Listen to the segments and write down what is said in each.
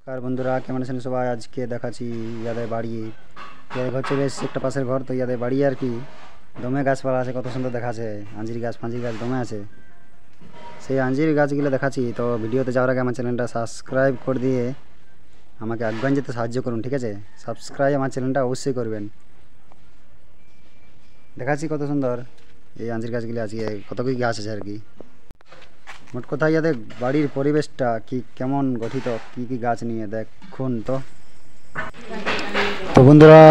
নমস্কার বন্ধুরা, কেমন আছেন সবাই? আজকে দেখাচ্ছি ইয়াদের বাড়ি। ইয়াদের ঘর চলে এসেছে, একটা পাশের ঘর। তো ইয়াদের বাড়ি আর কি দমে গাছপালা আছে, কত সুন্দর দেখাচ্ছে। আঞ্জির গাছ ফাঞ্জির গাছ দমে আছে, সেই আঞ্জির গাছগুলো দেখাচ্ছি। তো ভিডিওতে যাওয়ার আগে আমার চ্যানেলটা সাবস্ক্রাইব করে দিয়ে আমাকে আগান যেতে সাহায্য করুন, ঠিক আছে? সাবস্ক্রাইব আমার চ্যানেলটা অবশ্যই করবেন। দেখাচ্ছি কত সুন্দর এই আঞ্জির গাছগুলি আছে, কত কি গাছ আছে আর কি। মোট কথা ইয়াদের বাড়ির পরিবেশটা কি কেমন গঠিত, কি কি গাছ নিয়ে দেখুন। তো বন্ধুরা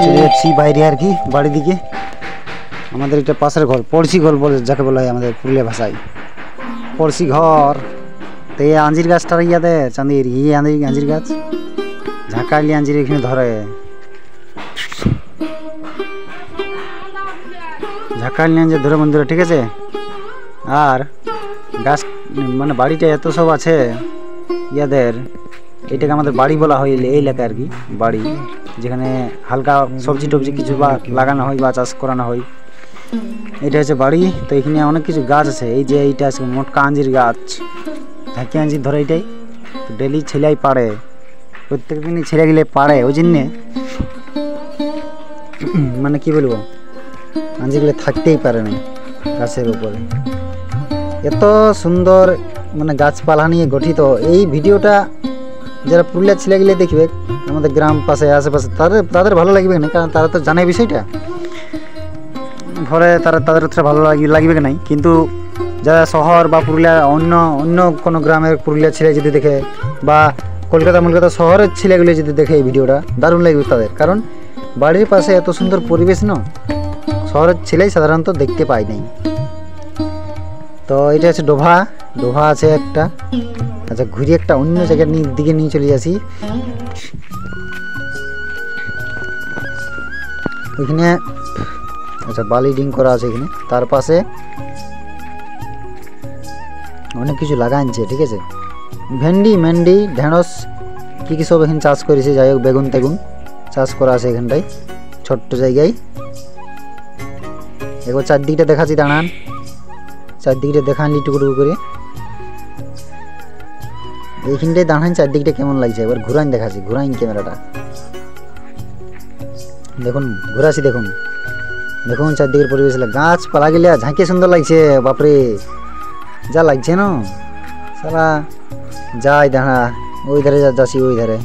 চলে যাচ্ছি বাইরে আর কি, বাড়ির দিকে। আমাদের এটা পাশের ঘর, পড়শি ঘর বলে যাকে বলা হয় আমাদের পুরুলিয়া ভাষায়, পড়শি ঘর। তো এই আঞ্জির গাছটা ইয়াতে চাঁদির আঞ্জির গাছ ঝাঁকাইলি আঞ্জির এখানে ধরে, ঝাঁকাইলি আঞ্জির ধরে বন্ধুরা, ঠিক আছে? আর গাছ মানে বাড়িটা এত সব আছে ইয়াদের, এটাকে আমাদের বাড়ি বলা হয় এই এলাকায় আর কি। বাড়ি যেখানে হালকা সবজি টবজি কিছু বা লাগানো হয় বা চাষ করানো হয়, এটা হচ্ছে বাড়ি। তো এখানে অনেক কিছু গাছ আছে। এই যে এইটা আছে মোটকা আঞ্জির গাছ, ঝাঁকি আঞ্জির ধরে এটাই। তো ডেলি ছেলেই পাড়ে, প্রত্যেক দিনই ছেলে গেলে পাড়ে। ওই জন্যে মানে কি বলবো, আঞ্জিগুলো থাকতেই পারে না গাছের উপরে। এত সুন্দর মানে গাছপালা নিয়ে গঠিত এই ভিডিওটা যারা পুরুলিয়ার ছেলেগুলো দেখবে আমাদের গ্রাম পাশে আশেপাশে, তাদের ভালো লাগবে না, কারণ তারা তো জানে বিষয়টা। ঘরে তাদের ভালো লাগবে নাই, কিন্তু যারা শহর বা পুরুলিয়া অন্য কোনো গ্রামের পুরুলিয়ার ছেলে যদি দেখে, বা কলকাতা শহরের ছেলেগুলো যদি দেখে এই ভিডিওটা, দারুণ লাগবে তাদের। কারণ বাড়ির পাশে এত সুন্দর পরিবেশ না, শহরের ছেলেই সাধারণত দেখতে পায় নাই। তো এটা হচ্ছে ডোভা আছে একটা। আচ্ছা, ঘুরিয়ে একটা অন্য জায়গার দিকে নিয়ে চলে আসি। এখানে আচ্ছা বালি ডিং করা আছে এখানে, তার পাশে অনেক কিছু লাগাইছে, ঠিক আছে? ভেন্ডি ঢেঁড়স কি সব এখানে চাষ করেছে। যাই হোক, বেগুন তেগুন চাষ করা আছে এখানটায় ছোট্ট জায়গায়। একবার চারদিকটা দেখাচ্ছি, দাঁড়ান। চারদিকটা দেখান টুকু করে, এইখানটায় দাঁড়ান। চারদিকটা কেমন লাগছে এবার ঘুরাইন দেখাচ্ছি, ঘুরাইন ক্যামেরাটা। দেখুন ঘুরাছি, দেখুন চারদিকের পরিবেশ। গাছপালা গেলে ঝাঁকে সুন্দর লাগছে, বাপরে যা লাগছে না সারা। যাই দাঁড়া, ওই ধারে যাচ্ছি, ওই ধারে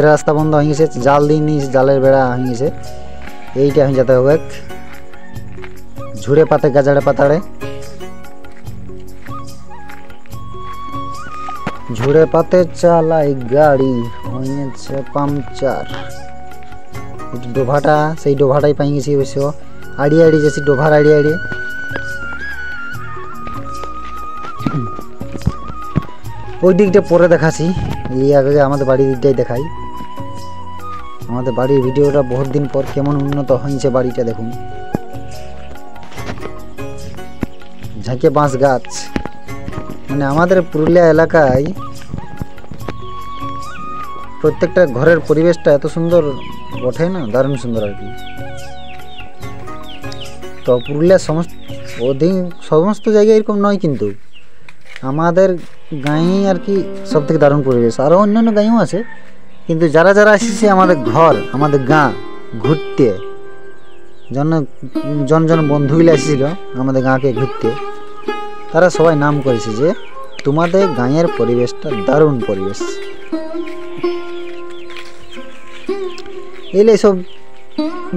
রাস্তা বন্ধ হয়ে গেছে, জাল দিয়ে নিয়েছে, জালের বেড়া হয়ে গেছে। এইটা হয়ে যেতে হবে ঝুড়ে পাতে গাজাড়ে পাতাড়ে, ঝুড়ে পাতে চালাই গাড়ি হয়েছে পাংচার। ডোভাটা সেই ডোভাটাই পাই গেছি অবশ্য, আড়িয়ে যাচ্ছি ডোভার আড়িয়ে। ওই দিকটা পরে দেখাচ্ছি, এই আগে আমাদের বাড়ির দিকটাই দেখাই। আমাদের বাড়ির ভিডিওটা বহুত দিন পর কেমন উন্নত হয়েছে বাড়িটা দেখুন। ঝাঁকে বাঁশ গাছ, মানে আমাদের পুরুলিয়া এলাকায় প্রত্যেকটা ঘরের পরিবেশটা এত সুন্দর ওঠে না, দারুণ সুন্দর আর কি। তো পুরুলিয়ার সমস্ত জায়গায় এরকম নয়, কিন্তু আমাদের গাঁয়ে আর কি সব থেকে দারুণ পরিবেশ। আরও অন্যান্য গাঁয়েও আছে, কিন্তু যারা এসেছে আমাদের আমাদের গাঁ ঘুরতে, জন বন্ধুগুলো এসেছিল আমাদের গাঁকে ঘুরতে, তারা সবাই নাম করেছে যে তোমাদের গাঁয়ের পরিবেশটা দারুণ পরিবেশ। এইসব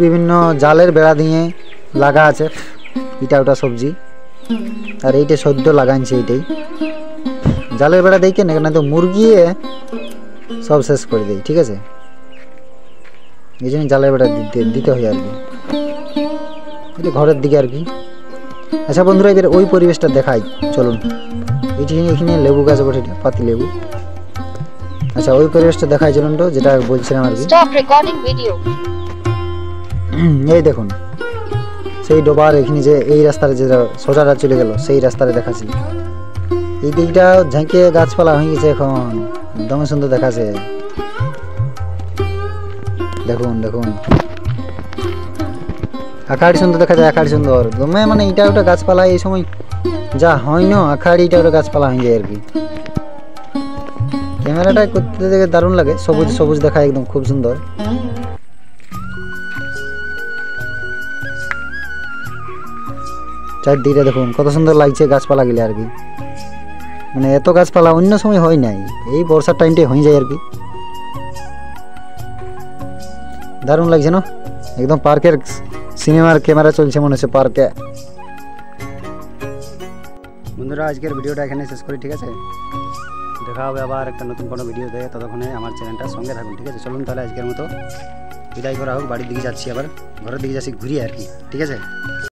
বিভিন্ন জালের বেড়া দিয়ে লাগা আছে, এটা ওটা সবজি। আর এইটা সদ্য লাগাইছে, এইটাই জালের বেড়া দেই কেন, তো মুরগি সব শেষ করে দেয়, ঠিক আছে? এই জন্য জালের বেড়া দিতে হয় আর কি, এটা ঘরের দিকে আর কি। আচ্ছা বন্ধুরা, এবার ওই পরিবেশটা দেখাই, চলুন। এখানে লেবু গাছ বটে, পাতি লেবু। আচ্ছা ওই পরিবেশটা দেখাই, চলুন। তো যেটা বলছিলাম আর কি, এই দেখুন সেই ডোবার এখানে যে এই রাস্তার যেটা সোজাটা চলে গেল, সেই রাস্তাটা দেখাচ্ছি। এই দিকটা ঝাঁকে গাছপালা হয়ে গেছে, এখন একদম সুন্দর দেখাচ্ছে। দেখুন আকাড়ি সুন্দর দেখা যায়, আকাড়ি সুন্দর দমে, মানে এটা ওটা গাছপালা এই সময় যা হয় না, আকাড়ি এটা ওটা গাছপালা হয়ে যায় আর কি। ক্যামেরাটা করতে দেখে দারুণ লাগে, সবুজ সবুজ দেখায় একদম খুব সুন্দর। চারদিকে দেখুন কত সুন্দর লাগছে গাছপালা গেলে আর কি, মানে এত গাছপালা অন্য সময় হয় নাই, এই বর্ষার টাইমটাই হয়ে যায় আর কি। দারুণ লাগছে না, একদম পার্কের সিনেমার ক্যামেরা চলছে মনে হচ্ছে পার্কে। বন্ধুরা আজকের ভিডিওটা এখানে শেষ করি, ঠিক আছে? দেখা হবে আবার একটা নতুন কোনো ভিডিওতে, ততক্ষণে আমার চ্যানেলটার সঙ্গে থাকুন, ঠিক আছে? চলুন তাহলে আজকের মতো বিদায় করা হোক, বাড়ির দিকে যাচ্ছি, আবার ঘরের দিকে যাচ্ছি ঘুরিয়ে আর কি, ঠিক আছে?